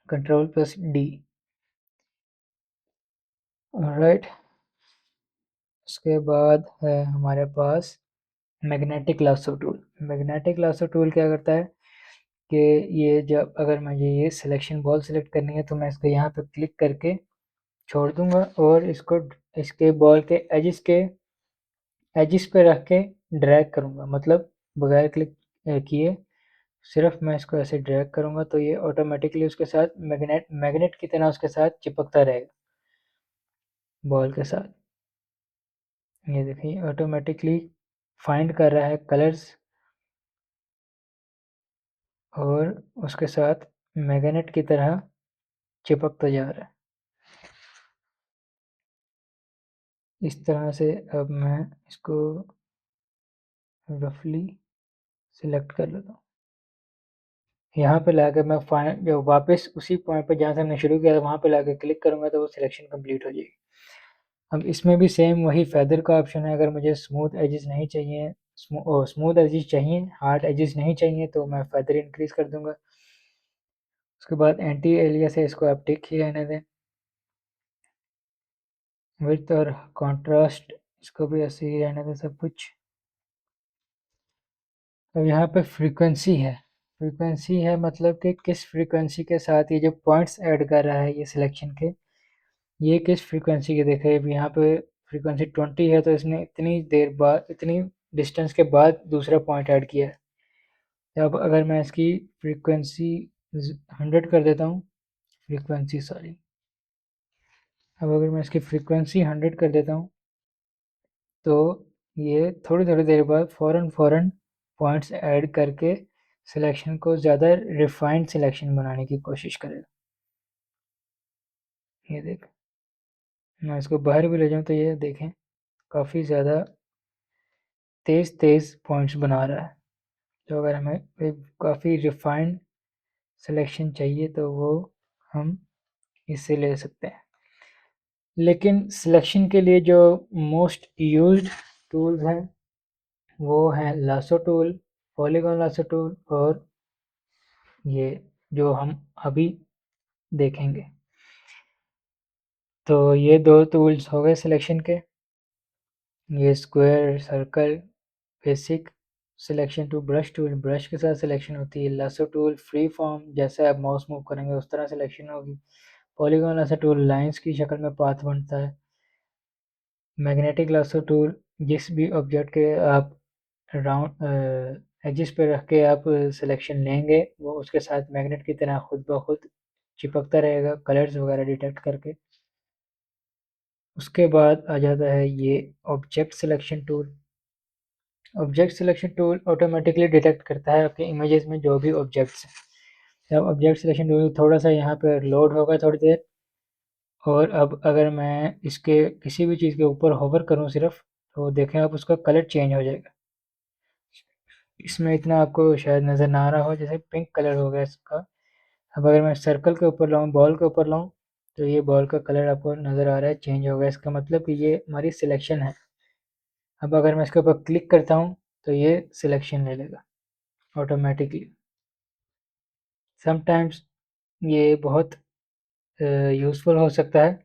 control plus D. Right, उसके बाद है हमारे पास magnetic lasso tool. Magnetic lasso tool क्या करता है कि ये जब अगर मुझे ये सिलेक्शन बॉल सिलेक्ट करनी है तो मैं इसको यहाँ पे क्लिक करके छोड़ दूंगा और इसको इसके बॉल के एजिस पे रख के ड्रैग करूँगा, मतलब बगैर क्लिक किए सिर्फ मैं इसको ऐसे ड्रैग करूँगा तो ये ऑटोमेटिकली उसके साथ मैग्नेट की तरह उसके साथ चिपकता रहेगा बॉल के साथ। ये देखिए ऑटोमेटिकली फाइंड कर रहा है कलर्स और उसके साथ मैग्नेट की तरह चिपकता जा रहा है। इस तरह से अब मैं इसको रफली सिलेक्ट कर लेता हूँ। यहाँ पे लाकर मैं फाइनल जो वापस उसी पॉइंट पे जहाँ से हमने शुरू किया था वहाँ पे लाकर क्लिक करूँगा तो वो सिलेक्शन कंप्लीट हो जाएगी। अब इसमें भी सेम वही फेदर का ऑप्शन है, अगर मुझे स्मूथ एजेस नहीं चाहिए, स्मूथ एजेस चाहिए, हार्ड एजेस नहीं चाहिए तो मैं फेदर इंक्रीज कर दूंगा। उसके बाद एंटी एलियास है, इसको आप टिक ही रहने दें। विड्थ और कॉन्ट्रास्ट इसको भी ऐसे ही रहने दें सब कुछ। अब यहाँ पे फ्रीक्वेंसी है, फ्रीक्वेंसी है मतलब कि किस फ्रीक्वेंसी के साथ ये जो पॉइंट्स ऐड कर रहा है ये सिलेक्शन के, ये किस फ्रीक्वेंसी के देखे। अब यहाँ पे फ्रीक्वेंसी 20 है तो इसने इतनी देर बाद इतनी डिस्टेंस के बाद दूसरा पॉइंट ऐड किया है। अब अगर मैं इसकी फ्रीक्वेंसी 100 कर देता हूँ, फ्रीक्वेंसी सॉरी, अब अगर मैं इसकी फ्रीक्वेंसी 100 कर देता हूँ तो ये थोड़ी थोड़ी देर बाद फ़ौरन पॉइंट्स ऐड करके सिलेक्शन को ज़्यादा रिफाइंड सिलेक्शन बनाने की कोशिश करेगा। ये देख, मैं इसको बाहर भी ले जाऊँ तो ये देखें काफ़ी ज़्यादा तेज़ पॉइंट्स बना रहा है। तो अगर हमें काफ़ी रिफाइंड सिलेक्शन चाहिए तो वो हम इससे ले सकते हैं। लेकिन सिलेक्शन के लिए जो मोस्ट यूज्ड टूल्स हैं वो हैं lasso tool, polygon lasso tool, और ये जो हम अभी देखेंगे। तो ये दो टूल्स हो गए सिलेक्शन के, ये square, circle, basic selection to brush tool, brush के साथ सिलेक्शन होती है। लासो टूल फ्री फॉर्म, जैसे आप माउस मूव करेंगे उस तरह सिलेक्शन होगी। पॉलीगॉन लासो टूल लाइंस की शक्ल में पाथ बनता है। मैग्नेटिक लासो टूल जिस भी ऑब्जेक्ट के आप राउंड एजिस पे रख के आप सिलेक्शन लेंगे वो उसके साथ मैग्नेट की तरह खुद ब खुद चिपकता रहेगा कलर्स वगैरह डिटेक्ट करके। उसके बाद आ जाता है ये object selection tool. Object selection tool automatically detect करता है आपके इमेजेस में जो भी ऑब्जेक्ट्स हैं। जब ऑब्जेक्ट सिलेक्शन टूल थोड़ा सा यहाँ पर लोड होगा थोड़ी देर, और अब अगर मैं इसके किसी भी चीज़ के ऊपर होवर करूँ सिर्फ, तो देखें आप उसका कलर चेंज हो जाएगा। इसमें इतना आपको शायद नज़र ना आ रहा हो, जैसे पिंक कलर हो गया इसका। अब अगर मैं सर्कल के ऊपर लाऊँ, बॉल के ऊपर लाऊँ, तो ये बॉल का कलर आपको नज़र आ रहा है चेंज हो गया। इसका मतलब कि ये हमारी सिलेक्शन है। अब अगर मैं इसके ऊपर क्लिक करता हूँ, तो ये सिलेक्शन ले लेगा ऑटोमेटिकली। समटाइम्स ये बहुत यूज़फुल हो सकता है,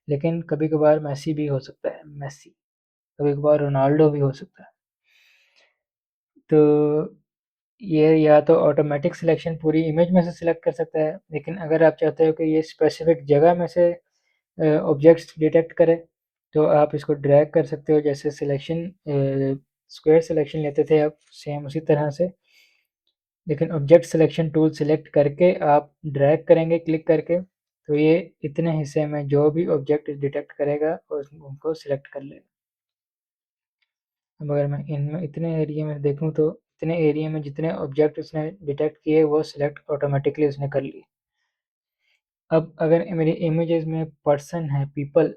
लेकिन कभी कभार मैसी भी हो सकता है, मैसी। कभी कभार रोनाल्डो भी हो सकता है। तो ये या तो ऑटोमेटिक सिलेक्शन पूरी इमेज में से सिलेक्ट कर सकता है, लेकिन अगर आप चाहते हो कि ये स्पेसिफिक जगह में से ऑब्जेक्ट्स डिटेक्ट करे, तो आप इसको ड्रैग कर सकते हो। जैसे सिलेक्शन स्क्वायर सिलेक्शन लेते थे आप, सेम उसी तरह से, लेकिन ऑब्जेक्ट सिलेक्शन टूल सिलेक्ट करके आप ड्रैग करेंगे क्लिक करके, तो ये इतने हिस्से में जो भी ऑब्जेक्ट डिटेक्ट करेगा और उनको सिलेक्ट कर लेगा। अब अगर मैं इनमें इतने एरिया में देखूँ, तो इतने एरिया में जितने ऑब्जेक्ट उसने डिटेक्ट किए वो सिलेक्ट ऑटोमेटिकली उसने कर लिए। अब अगर मेरी इमेजेस में पर्सन है, पीपल,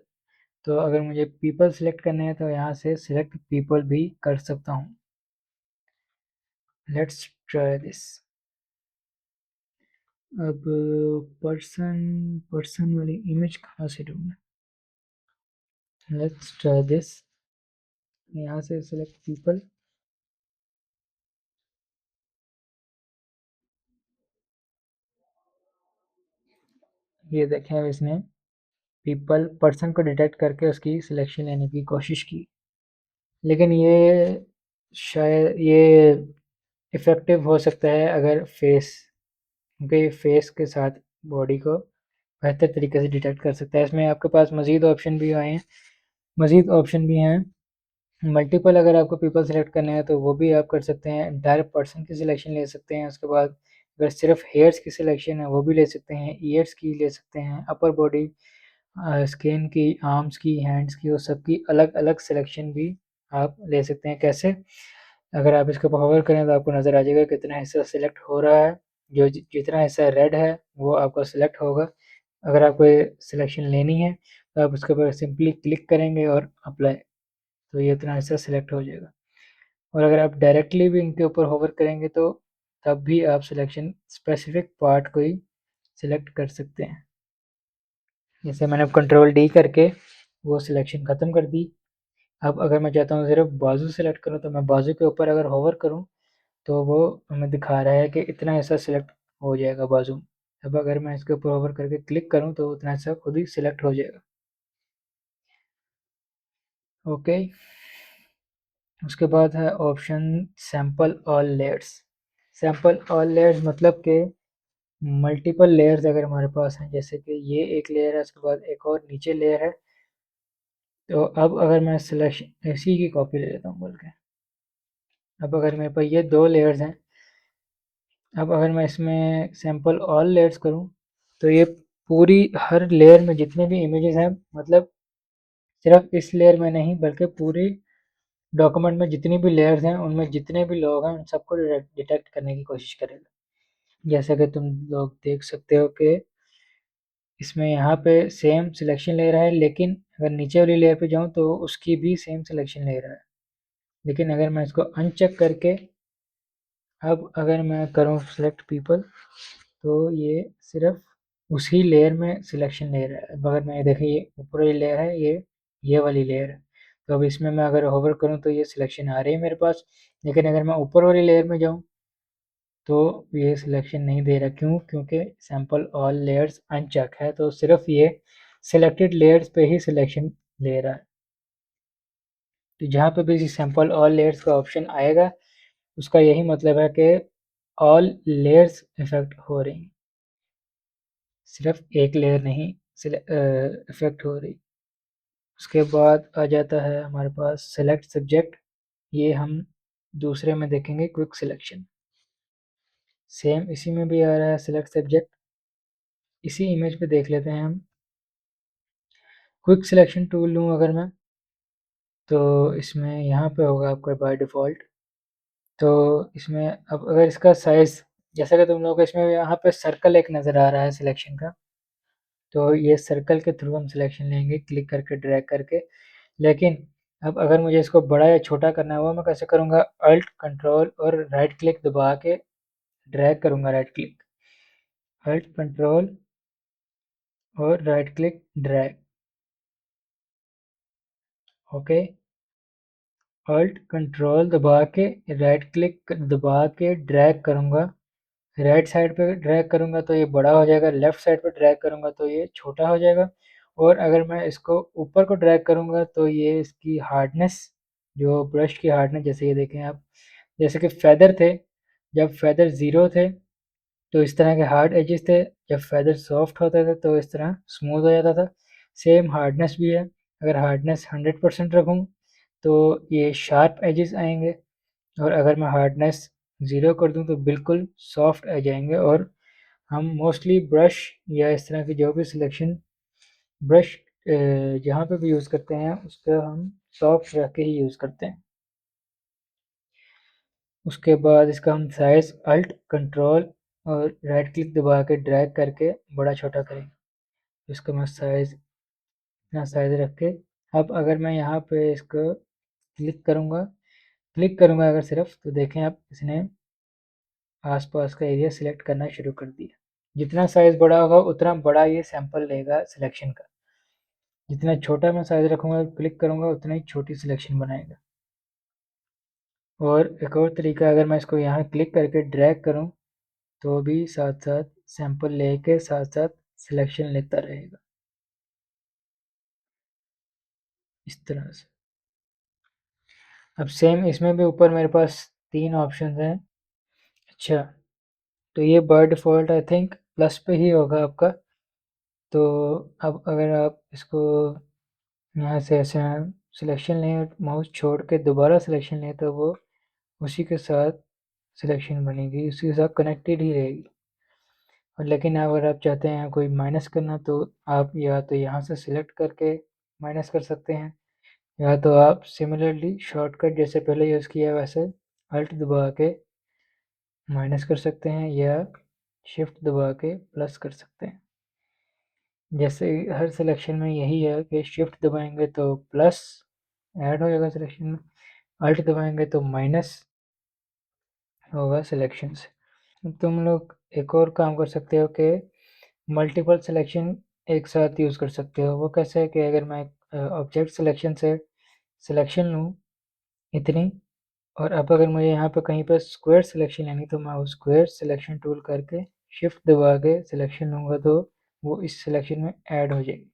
तो अगर मुझे पीपल सिलेक्ट करने हैं, तो यहाँ से सिलेक्ट पीपल भी कर सकता हूँ। Let's try this. अब पर्सन पर्सन वाली इमेज कहाँ से ढूंढना? Let's try this. यहाँ से सिलेक्ट पीपल। ये देखें, अब इसने पीपल पर्सन को डिटेक्ट करके उसकी सिलेक्शन लेने की कोशिश की, लेकिन ये शायद ये इफ़ेक्टिव हो सकता है अगर फेस, क्योंकि फेस के साथ बॉडी को बेहतर तरीके से डिटेक्ट कर सकता है। इसमें आपके पास मज़ीद ऑप्शन भी आए हैं, मज़ीद ऑप्शन भी हैं। मल्टीपल अगर आपको पीपल सेलेक्ट करने हैं, तो वो भी आप कर सकते हैं। डायरेक्ट पर्सन की सिलेक्शन ले सकते हैं। उसके बाद अगर सिर्फ हेयर्स की सिलेक्शन है, वो भी ले सकते हैं। ईयर्स की ले सकते हैं, अपर बॉडी, स्किन की, आर्म्स की, हैंड्स की, और सबकी अलग अलग सिलेक्शन भी आप ले सकते हैं। कैसे? अगर आप इसके ऊपर होवर करें, तो आपको नज़र आ जाएगा कितना हिस्सा सिलेक्ट हो रहा है। जो जितना हिस्सा रेड है वो आपका सिलेक्ट होगा। अगर आपको सिलेक्शन लेनी है, तो आप उसके ऊपर सिंपली क्लिक करेंगे और अप्लाई, तो ये इतना हिस्सा सिलेक्ट हो जाएगा। और अगर आप डायरेक्टली भी इनके ऊपर होवर करेंगे, तो तब भी आप सिलेक्शन स्पेसिफिक पार्ट को ही सिलेक्ट कर सकते हैं। जैसे मैंने कंट्रोल डी करके वो सिलेक्शन ख़त्म कर दी। अब अगर मैं चाहता हूँ सिर्फ बाजू सेलेक्ट करूँ, तो मैं बाजू के ऊपर अगर होवर करूँ, तो वो हमें दिखा रहा है कि इतना हिस्सा सिलेक्ट हो जाएगा बाजू। अब अगर मैं इसके ऊपर होवर करके क्लिक करूँ, तो उतना हिस्सा खुद ही सिलेक्ट हो जाएगा। ओके। उसके बाद है option sample all layers. Sample all layers मतलब कि मल्टीपल लेयर्स अगर हमारे पास हैं, जैसे कि ये एक लेयर है, उसके बाद एक और नीचे लेयर है, तो अब अगर मैं सिलेक्शन इसी की कॉपी ले लेता हूँ बोल के। अब अगर मेरे पास ये दो लेयर्स हैं, अब अगर मैं इसमें सैम्पल ऑल लेयर्स करूँ, तो ये पूरी हर लेयर में जितने भी इमेजेस हैं, मतलब सिर्फ इस लेयर में नहीं बल्कि पूरी डॉक्यूमेंट में जितनी भी लेयर्स हैं, उनमें जितने भी लोग हैं उन सबको डिटेक्ट करने की कोशिश करेगा। जैसा कि तुम लोग देख सकते हो कि इसमें यहाँ पे सेम सिलेक्शन ले रहा है, लेकिन अगर नीचे वाली लेयर पे जाऊँ, तो उसकी भी सेम सिलेक्शन ले रहा है। लेकिन अगर मैं इसको अनचेक करके अब अगर मैं करूँ सेलेक्ट पीपल, तो ये सिर्फ उसी लेयर में सिलेक्शन ले रहा है। अब अगर मैं देखिए, ये ऊपर वाली लेयर है, ये वाली लेयर है, तो अब इसमें मैं अगर होवर करूँ, तो ये सिलेक्शन आ रही है मेरे पास। लेकिन अगर मैं ऊपर वाली लेयर में जाऊँ, तो ये सिलेक्शन नहीं दे रहा। क्यों? क्योंकि सैम्पल ऑल लेयर्स अनचेक है, तो सिर्फ ये सिलेक्टेड लेयर्स पे ही सिलेक्शन ले रहा है। तो जहाँ पे भी सैम्पल ऑल लेयर्स का ऑप्शन आएगा, उसका यही मतलब है कि ऑल लेयर्स इफेक्ट हो रही हैं, सिर्फ एक लेयर नहीं इफेक्ट हो रही। उसके बाद आ जाता है हमारे पास सेलेक्ट सब्जेक्ट। ये हम दूसरे में देखेंगे, क्विक सिलेक्शन। सेम इसी में भी आ रहा है सेलेक्ट सब्जेक्ट। इसी इमेज पे देख लेते हैं हम। क्विक सिलेक्शन टूल लूँ अगर मैं, तो इसमें यहाँ पे होगा आपका बाय डिफ़ॉल्ट। तो इसमें अब अगर इसका साइज़, जैसा कि तुम लोग को इसमें यहाँ पे सर्कल एक नज़र आ रहा है सिलेक्शन का, तो ये सर्कल के थ्रू हम सिलेक्शन लेंगे क्लिक करके ड्रैग करके। लेकिन अब अगर मुझे इसको बड़ा या छोटा करना है वो मैं कैसे करूँगा, अल्ट कंट्रोल और राइट क्लिक दबा के ड्रैग करूँगा, राइट क्लिक, अल्ट कंट्रोल और right click drag. Okay, alt control दबा के राइट क्लिक दबा के ड्रैग करूँगा, राइट साइड पे ड्रैग करूँगा तो ये बड़ा हो जाएगा, लेफ्ट साइड पे ड्रैग करूँगा तो ये छोटा हो जाएगा। और अगर मैं इसको ऊपर को ड्रैग करूँगा तो ये इसकी हार्डनेस, जो ब्रश की हार्डनेस, जैसे ये देखें आप, जैसे कि फेदर थे, जब फेदर ज़ीरो थे तो इस तरह के हार्ड एजेस थे, जब फेदर सॉफ्ट होते थे तो इस तरह स्मूथ हो जाता था। सेम हार्डनेस भी है, अगर हार्डनेस 100% रखूँ तो ये शार्प एजेस आएंगे, और अगर मैं हार्डनेस 0 कर दूँ तो बिल्कुल सॉफ्ट एज आएंगे। और हम मोस्टली ब्रश या इस तरह की जो भी सिलेक्शन ब्रश जहाँ पे भी यूज़ करते हैं उसका हम सॉफ्ट रख के ही यूज़ करते हैं। उसके बाद इसका हम साइज़ अल्ट कंट्रोल और राइट क्लिक दबा के ड्रैग करके बड़ा छोटा करेंगे। इसका मैं साइज़ इतना साइज़ रख के, अब अगर मैं यहाँ पे इसको क्लिक करूँगा अगर सिर्फ, तो देखें आप इसने आसपास का एरिया सिलेक्ट करना शुरू कर दिया। जितना साइज़ बड़ा होगा उतना बड़ा ये सैंपल लेगा सिलेक्शन का, जितना छोटा मैं साइज़ रखूँगा क्लिक करूँगा उतना ही छोटी सिलेक्शन बनाएगा। और एक और तरीका, अगर मैं इसको यहाँ क्लिक करके ड्रैग करूँ तो भी साथ साथ सैंपल लेके साथ साथ सिलेक्शन लेता रहेगा, इस तरह से। अब सेम इसमें भी ऊपर मेरे पास 3 ऑप्शन हैं। अच्छा, तो ये by default I think plus पे ही होगा आपका। तो अब अगर आप इसको यहाँ से ऐसे सिलेक्शन लें और माउस छोड़ के दोबारा सिलेक्शन लें तो वो उसी के साथ सिलेक्शन बनेगी, उसी के साथ कनेक्टेड ही रहेगी। और लेकिन अगर आप चाहते हैं कोई माइनस करना तो आप या तो यहाँ से सिलेक्ट करके माइनस कर सकते हैं, या तो आप सिमिलरली शॉर्टकट जैसे पहले यूज़ किया वैसे अल्ट दबा के माइनस कर सकते हैं या शिफ्ट दबा के प्लस कर सकते हैं। जैसे हर सिलेक्शन में यही है कि शिफ्ट दबाएंगे तो प्लस ऐड हो जाएगा सिलेक्शन में, अल्ट दबाएंगे तो माइनस होगा सिलेक्शन से। तुम लोग एक और काम कर सकते हो कि मल्टीपल सिलेक्शन एक साथ यूज़ कर सकते हो। वो कैसे है कि अगर मैं ऑब्जेक्ट सिलेक्शन से सिलेक्शन लूँ इतनी, और अब अगर मुझे यहाँ पे कहीं पर स्क्वायर सिलेक्शन लेनी तो मैं वो स्क्वायर सिलेक्शन टूल करके शिफ्ट दबा के सिलेक्शन लूँगा तो वो इस सिलेक्शन में ऐड हो जाएगी।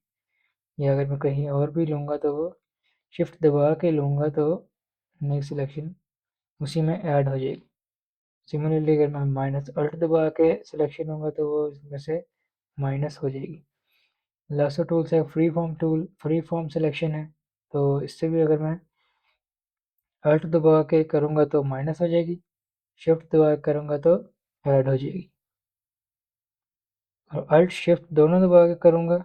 या अगर मैं कहीं और भी लूँगा तो वो शिफ्ट दबा के लूँगा तो नई सिलेक्शन उसी में ऐड हो जाएगी। सिमिलरली अगर मैं माइनस अल्ट दबा के सिलेक्शन लूँगा तो वो इसमें से माइनस हो जाएगी। लासो टूल से फ्री फॉर्म सिलेक्शन है, तो इससे भी अगर मैं अल्ट दबा के करूँगा तो माइनस हो जाएगी, शिफ्ट दबा के करूँगा तो ऐड हो जाएगी। और अल्ट शिफ्ट दोनों दबा के करूँगा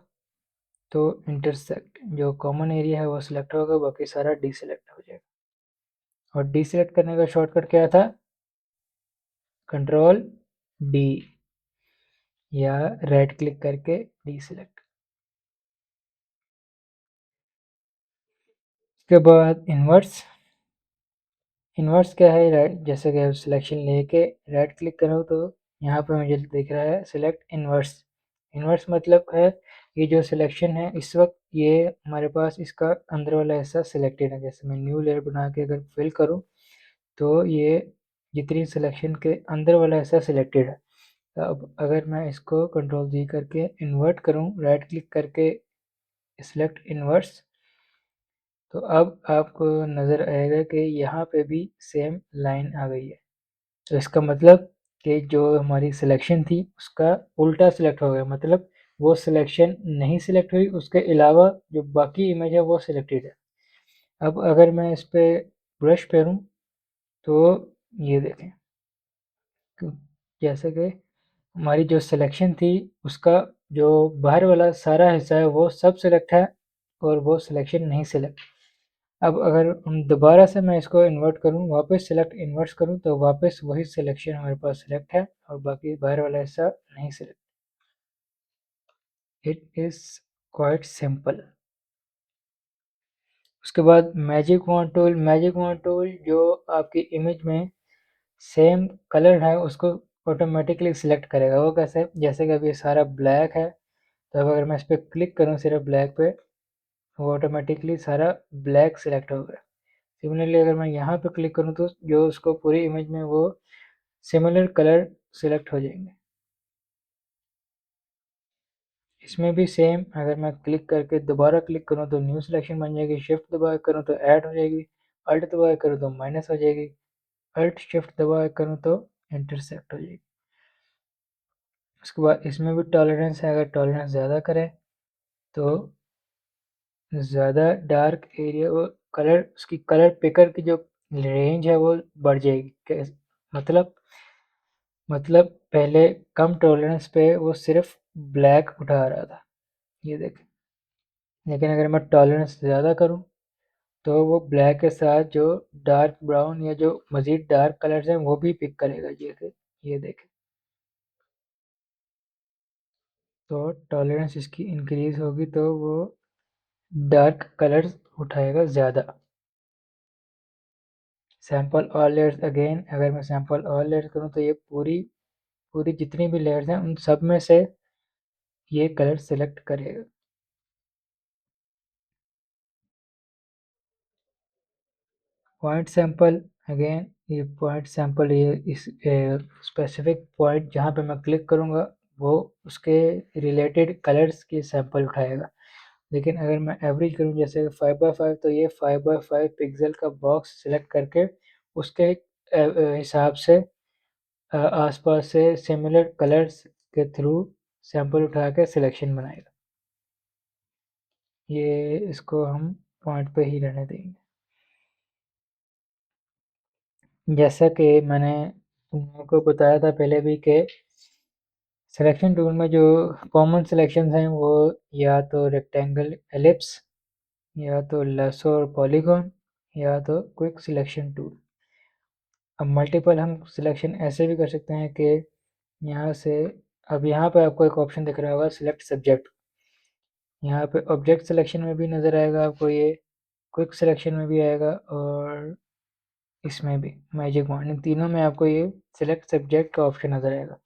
तो इंटरसेक्ट जो कॉमन एरिया है वो सिलेक्ट होगा, बाकी सारा डीसिलेक्ट हो जाएगा। और डीसिलेक्ट करने का शॉर्टकट क्या था, कंट्रोल डी या राइट क्लिक करके डीसिलेक्ट। उसके बाद इन्वर्स, इन्वर्स क्या है, राइट जैसे कि सिलेक्शन लेके राइट क्लिक करो तो यहाँ पे मुझे दिख रहा है सिलेक्ट इन्वर्स। इन्वर्स मतलब है ये जो सिलेक्शन है इस वक्त ये हमारे पास इसका अंदर वाला हिस्सा सिलेक्टेड है। जैसे मैं न्यू लेयर बना के अगर फिल करूँ तो ये जितनी सिलेक्शन के अंदर वाला हिस्सा सिलेक्टेड है। अब अगर मैं इसको कंट्रोल जी करके इन्वर्ट करूँ, राइट क्लिक करके सिलेक्ट इन्वर्स, तो अब आपको नज़र आएगा कि यहाँ पे भी सेम लाइन आ गई है। तो इसका मतलब कि जो हमारी सिलेक्शन थी उसका उल्टा सिलेक्ट हो गया, मतलब वो सिलेक्शन नहीं सिलेक्ट हुई, उसके अलावा जो बाकी इमेज है वो सिलेक्टेड है। अब अगर मैं इस पर ब्रश फेरूँ तो ये देखें, जैसे कि हमारी जो सिलेक्शन थी उसका जो बाहर वाला सारा हिस्सा है वो सब सिलेक्ट है और वो सिलेक्शन नहीं सिलेक्ट। अब अगर हम दोबारा से मैं इसको इन्वर्ट करूँ, वापस सिलेक्ट इन्वर्स करूँ तो वापस वही सिलेक्शन हमारे पास सिलेक्ट है और बाकी बाहर वाला हिस्सा नहीं select. It is quite simple. उसके बाद मैजिक वॉन्ड टूल जो आपकी इमेज में सेम कलर है उसको ऑटोमेटिकली सिलेक्ट करेगा। वो कैसे, जैसे कि अभी सारा ब्लैक है तो अब अगर मैं इस पर क्लिक करूँ सिर्फ ब्लैक पे, वो ऑटोमेटिकली सारा ब्लैक सिलेक्ट होगा। सिमिलरली अगर मैं यहाँ पे क्लिक करूँ तो जो उसको पूरी इमेज में वो सिमिलर कलर सिलेक्ट हो जाएंगे। इसमें भी सेम, अगर मैं क्लिक करके दोबारा क्लिक करूँ तो न्यू सिलेक्शन बन जाएगी, शिफ्ट दबा करूँ तो ऐड हो जाएगी, अल्ट दबा करूँ तो माइनस हो जाएगी, अल्ट शिफ्ट दबा करूँ तो इंटरसेक्ट हो जाएगी। उसके बाद इसमें भी टॉलरेंस है, अगर टॉलरेंस ज़्यादा करें तो ज़्यादा डार्क एरिया वो कलर, उसकी कलर पिकर की जो रेंज है वो बढ़ जाएगी। मतलब पहले कम टॉलरेंस पे वो सिर्फ ब्लैक उठा रहा था, ये देखें। लेकिन अगर मैं टॉलरेंस ज़्यादा करूँ तो वो ब्लैक के साथ जो डार्क ब्राउन या जो मज़ीद डार्क कलर्स हैं वो भी पिक करेगा। ये देखें। तो टॉलरेंस इसकी इंक्रीज़ होगी तो वो डार्क कलर्स उठाएगा ज़्यादा। सैंपल ऑल लेयर्स अगेन, अगर मैं सैंपल ऑल लेयर्स करूँ तो ये पूरी पूरी जितनी भी लेयर्स हैं उन सब में से ये कलर सेलेक्ट करेगा। पॉइंट सैंपल, अगेन ये पॉइंट सैंपल, ये इस स्पेसिफिक पॉइंट जहाँ पे मैं क्लिक करूँगा वो उसके रिलेटेड कलर्स की सैंपल उठाएगा। लेकिन अगर मैं एवरेज करूँ जैसे 5x5 तो ये 5x5 पिक्सल का बॉक्स सिलेक्ट करके उसके हिसाब से आसपास से सिमिलर कलर्स के थ्रू सैंपल उठा के सिलेक्शन बनाएगा। ये इसको हम पॉइंट पे ही रहने देंगे। जैसा कि मैंने तुम लोगों को बताया था पहले भी कि सिलेक्शन टूल में जो कॉमन सिलेक्शंस हैं वो या तो रेक्टेंगल, एलिप्स, या तो लैसो और पॉलीगॉन, या तो क्विक सिलेक्शन टूल। अब मल्टीपल हम सिलेक्शन ऐसे भी कर सकते हैं कि यहाँ से, अब यहाँ पे आपको एक ऑप्शन दिख रहा होगा सिलेक्ट सब्जेक्ट, यहाँ पे ऑब्जेक्ट सिलेक्शन में भी नज़र आएगा आपको, ये क्विक सिलेक्शन में भी आएगा और इसमें भी मैजिक वॉन्ड, इन तीनों में आपको ये सिलेक्ट सब्जेक्ट का ऑप्शन नज़र आएगा।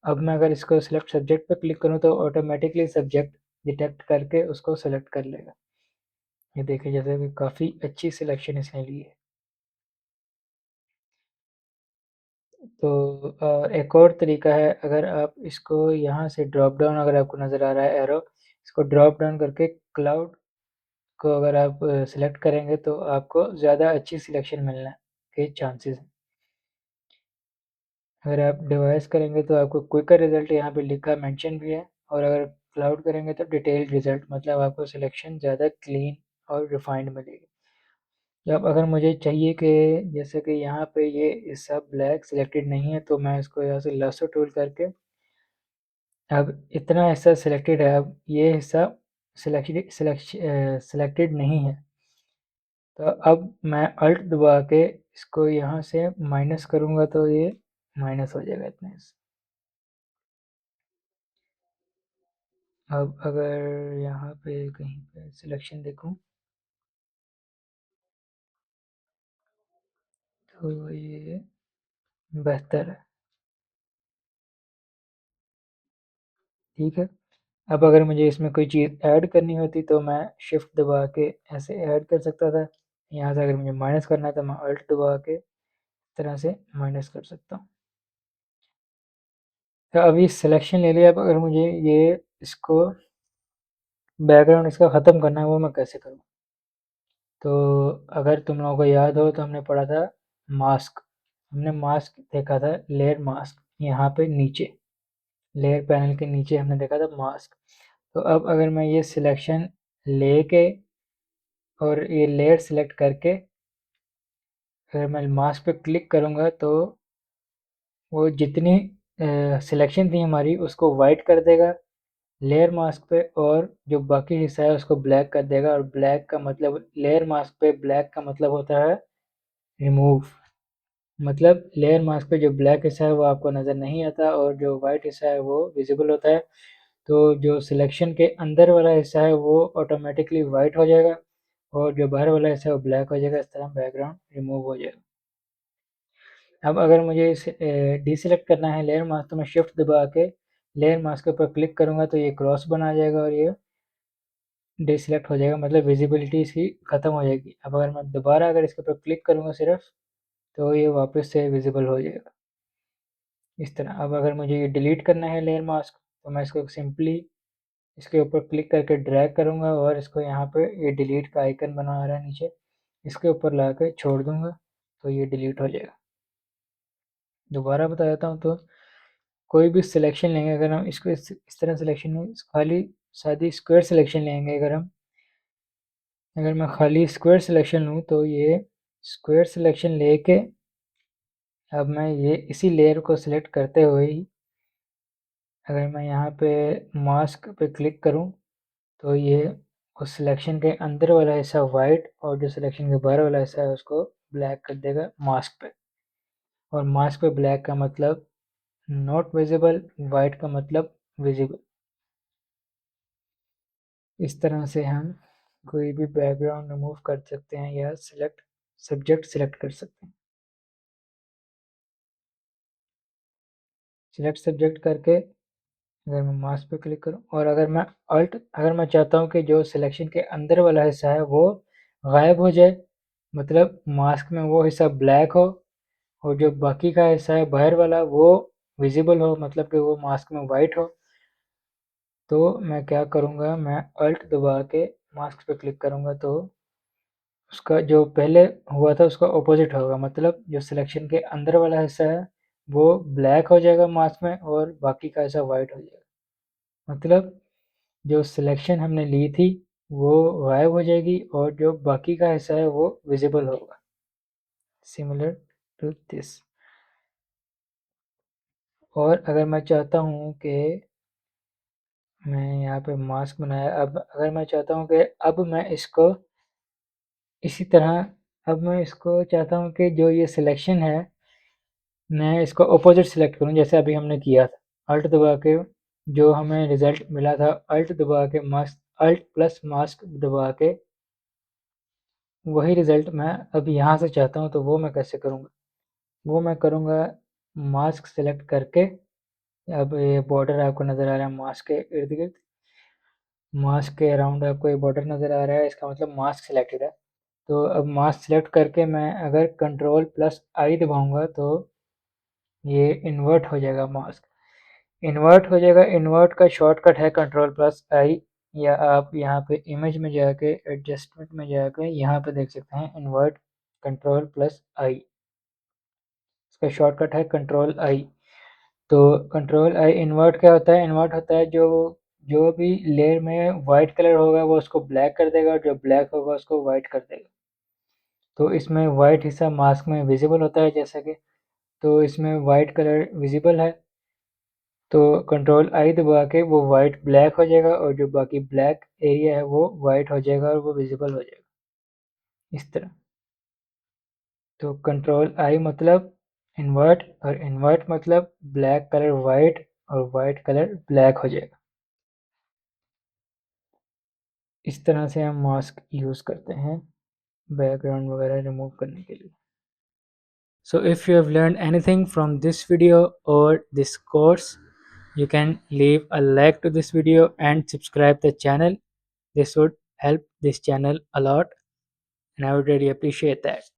अब मैं अगर इसको सिलेक्ट सब्जेक्ट पर क्लिक करूँ तो ऑटोमेटिकली सब्जेक्ट डिटेक्ट करके उसको सेलेक्ट कर लेगा। ये देखिए जैसे कि काफ़ी अच्छी सिलेक्शन इसने ली है। तो एक और तरीका है, अगर आप इसको यहाँ से ड्रॉप डाउन, अगर आपको नज़र आ रहा है एरो, इसको ड्रॉप डाउन करके क्लाउड को अगर आप सिलेक्ट करेंगे तो आपको ज़्यादा अच्छी सिलेक्शन मिलने के चांसेस हैं। अगर आप डिवाइस करेंगे तो आपको क्विकर रिजल्ट यहाँ पे लिखा मेंशन भी है, और अगर क्लाउड करेंगे तो डिटेल्ड रिजल्ट, मतलब आपको सिलेक्शन ज़्यादा क्लीन और रिफाइंड मिलेगी। जब अगर मुझे चाहिए कि जैसे कि यहाँ पे ये हिस्सा ब्लैक सिलेक्टेड नहीं है तो मैं इसको यहाँ से लासो टूल करके, अब इतना हिस्सा सिलेक्टेड है, अब ये हिस्सा सिलेक्टेड नहीं है, तो अब मैं अल्ट दबा के इसको यहाँ से माइनस करूँगा तो ये माइनस हो जाएगा इतने से। अब अगर यहाँ पे कहीं पे सिलेक्शन देखूँ तो ये बेहतर है। ठीक है। अब अगर मुझे इसमें कोई चीज़ ऐड करनी होती तो मैं शिफ्ट दबा के ऐसे ऐड कर सकता था। यहाँ से अगर मुझे माइनस करना है तो मैं अल्ट दबा के इस तरह से माइनस कर सकता हूँ। तो अभी सिलेक्शन ले लिया, अब अगर मुझे ये इसको बैकग्राउंड इसका ख़त्म करना है वो मैं कैसे करूँ? तो अगर तुम लोगों को याद हो तो हमने पढ़ा था मास्क, हमने मास्क देखा था, लेयर मास्क, यहाँ पे नीचे लेयर पैनल के नीचे हमने देखा था मास्क। तो अब अगर मैं ये सिलेक्शन लेके और ये लेयर सिलेक्ट करके अगर मैं मास्क पे क्लिक करूँगा तो वो जितनी सिलेक्शन थी हमारी उसको वाइट कर देगा लेयर मास्क पे, और जो बाकी हिस्सा है उसको ब्लैक कर देगा। और ब्लैक का मतलब, लेयर मास्क पे ब्लैक का मतलब होता है रिमूव, मतलब लेयर मास्क पे जो ब्लैक हिस्सा है वो आपको नज़र नहीं आता और जो वाइट हिस्सा है वो विजिबल होता है। तो जो सिलेक्शन के अंदर वाला हिस्सा है वो ऑटोमेटिकली वाइट हो जाएगा और जो बाहर वाला हिस्सा है वो ब्लैक हो जाएगा। इस तरह बैकग्राउंड रिमूव हो जाएगा। अब अगर मुझे इसे डीसेलेक्ट करना है लेयर मास्क, तो मैं शिफ्ट दबा के लेयर मास्क के ऊपर क्लिक करूँगा तो ये क्रॉस बना जाएगा और ये डीसेलेक्ट हो जाएगा, मतलब विजिबिलिटी इसकी ख़त्म हो जाएगी। अब अगर मैं दोबारा अगर इसके ऊपर क्लिक करूँगा सिर्फ, तो ये वापस से विजिबल हो जाएगा इस तरह। अब अगर मुझे ये डिलीट करना है लेयर मास्क, तो मैं इसको सिंपली इसके ऊपर क्लिक करके ड्रैग करूँगा और इसको यहाँ पे ये डिलीट का आइकन बना आ रहा है नीचे, इसके ऊपर ला के छोड़ दूँगा तो ये डिलीट हो जाएगा। दोबारा बता देता हूँ, तो कोई भी सिलेक्शन लेंगे, अगर हम इसको इस तरह सिलेक्शन नहीं, खाली सादी स्क्वायर सिलेक्शन लेंगे, अगर मैं खाली स्क्वायर सिलेक्शन लूँ, तो ये स्क्वायर सिलेक्शन लेके अब मैं ये इसी लेयर को सिलेक्ट करते हुए ही अगर मैं यहाँ पे मास्क पे क्लिक करूँ, तो ये उस सिलेक्शन के अंदर वाला हिस्सा वाइट और जो सिलेक्शन के बाहर वाला हिस्सा है उसको ब्लैक कर देगा मास्क पे। और मास्क पे ब्लैक का मतलब नॉट विजिबल, वाइट का मतलब विजिबल। इस तरह से हम कोई भी बैकग्राउंड रिमूव कर सकते हैं या सब्जेक्ट सिलेक्ट कर सकते हैं। सिलेक्ट सब्जेक्ट करके अगर मैं मास्क पे क्लिक करूँ और अगर मैं चाहता हूँ कि जो सिलेक्शन के अंदर वाला हिस्सा है वो गायब हो जाए, मतलब मास्क में वो हिस्सा ब्लैक हो और जो बाकी का हिस्सा है बाहर वाला वो विजिबल हो, मतलब कि वो मास्क में वाइट हो, तो मैं क्या करूँगा, मैं अल्ट दबा के मास्क पे क्लिक करूँगा तो उसका जो पहले हुआ था उसका ऑपोजिट होगा, मतलब जो सिलेक्शन के अंदर वाला हिस्सा है वो ब्लैक हो जाएगा मास्क में और बाकी का हिस्सा वाइट हो जाएगा। मतलब जो सिलेक्शन हमने ली थी वो गायब हो जाएगी और जो बाकी का हिस्सा है वो विजिबल होगा, सिमिलर टू दिस। और अगर मैं चाहता हूँ कि मैं यहाँ पे मास्क बनाया, अब अगर मैं चाहता हूँ कि अब मैं इसको इसी तरह अब मैं इसको चाहता हूँ कि जो ये सिलेक्शन है मैं इसको अपोजिट सेलेक्ट करूँ, जैसे अभी हमने किया था। अल्ट दबा के जो हमें रिजल्ट मिला था, अल्ट दबा के मास्क, अल्ट प्लस मास्क दबा के वही रिजल्ट मैं अब यहाँ से चाहता हूँ, तो वो मैं कैसे करूँगा, वो मैं करूँगा मास्क सेलेक्ट करके। अब ये बॉर्डर आपको नज़र आ रहा है मास्क के इर्द गिर्द, मास्क के अराउंड आपको ये बॉर्डर नज़र आ रहा है, इसका मतलब मास्क सिलेक्टेड है। तो अब मास्क सेलेक्ट करके मैं अगर कंट्रोल प्लस आई दबाऊँगा तो ये इन्वर्ट हो जाएगा मास्क, इन्वर्ट हो जाएगा। इन्वर्ट का शॉर्टकट है कंट्रोल प्लस आई, या आप यहाँ पे इमेज में जाके एडजस्टमेंट में जाके यहाँ पे देख सकते हैं इन्वर्ट कंट्रोल प्लस आई, इसका शॉर्टकट है कंट्रोल आई। तो कंट्रोल आई इन्वर्ट क्या होता है, इन्वर्ट होता है जो जो भी लेयर में वाइट कलर होगा वो उसको ब्लैक कर देगा और जो ब्लैक होगा उसको वाइट कर देगा। तो इसमें वाइट हिस्सा मास्क में विजिबल होता है जैसा कि, तो इसमें वाइट कलर विजिबल है, तो कंट्रोल आई दबा के वो वाइट ब्लैक हो जाएगा और जो बाकी ब्लैक एरिया है वो वाइट हो जाएगा और वो विजिबल हो जाएगा इस तरह। तो कंट्रोल आई मतलब इन्वर्ट और इन्वर्ट मतलब ब्लैक कलर वाइट और वाइट कलर ब्लैक हो जाएगा। इस तरह से हम मास्क यूज़ करते हैं बैकग्राउंड वगैरह रिमूव करने के लिए। So if you have learned anything from this video or this course, you can leave a like to this video and subscribe the channel. This would help this channel a lot and I would really appreciate that.